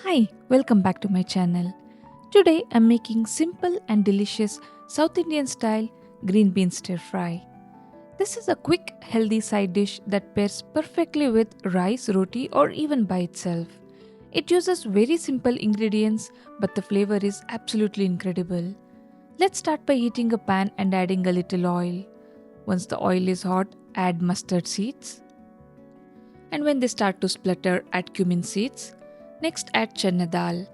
Hi, welcome back to my channel. Today I'm making simple and delicious South Indian style green bean stir fry. This is a quick, healthy side dish that pairs perfectly with rice, roti, or even by itself. It uses very simple ingredients, but the flavor is absolutely incredible. Let's start by heating a pan and adding a little oil. Once the oil is hot, add mustard seeds. And when they start to splutter, add cumin seeds. Next, add chana dal.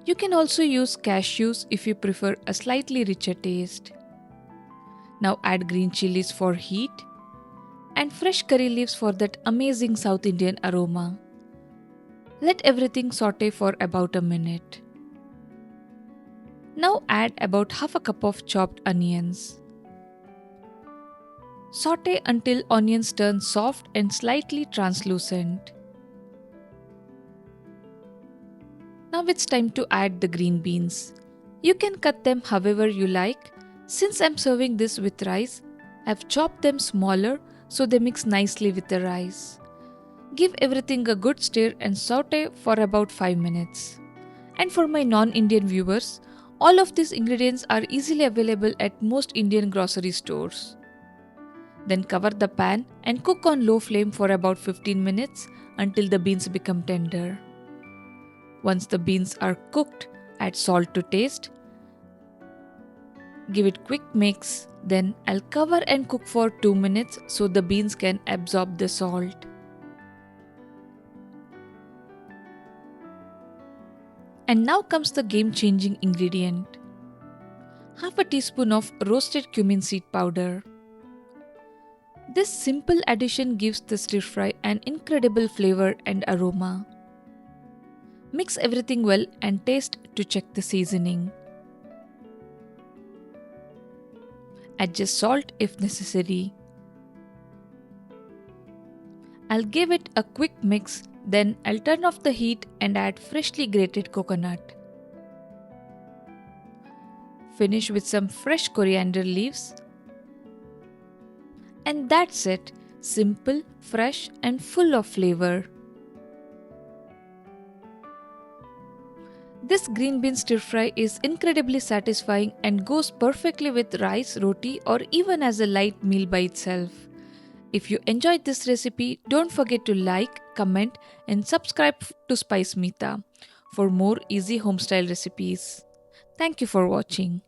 You can also use cashews if you prefer a slightly richer taste. Now add green chilies for heat and fresh curry leaves for that amazing South Indian aroma. Let everything saute for about a minute. Now add about half a cup of chopped onions. Saute until onions turn soft and slightly translucent. Now it's time to add the green beans. You can cut them however you like. Since I'm serving this with rice, I've chopped them smaller so they mix nicely with the rice. Give everything a good stir and saute for about 5 minutes. And for my non-Indian viewers, all of these ingredients are easily available at most Indian grocery stores. Then cover the pan and cook on low flame for about 15 minutes until the beans become tender. Once the beans are cooked, add salt to taste. Give it quick mix, then I'll cover and cook for 2 minutes so the beans can absorb the salt. And now comes the game-changing ingredient. Half a teaspoon of roasted cumin seed powder. This simple addition gives the stir fry an incredible flavor and aroma. Mix everything well and taste to check the seasoning. Adjust salt if necessary. I'll give it a quick mix, then I'll turn off the heat and add freshly grated coconut. Finish with some fresh coriander leaves. And that's it. Simple, fresh, and full of flavor. This green bean stir fry is incredibly satisfying and goes perfectly with rice, roti, or even as a light meal by itself. If you enjoyed this recipe, don't forget to like, comment, and subscribe to Spice Mita for more easy homestyle recipes. Thank you for watching.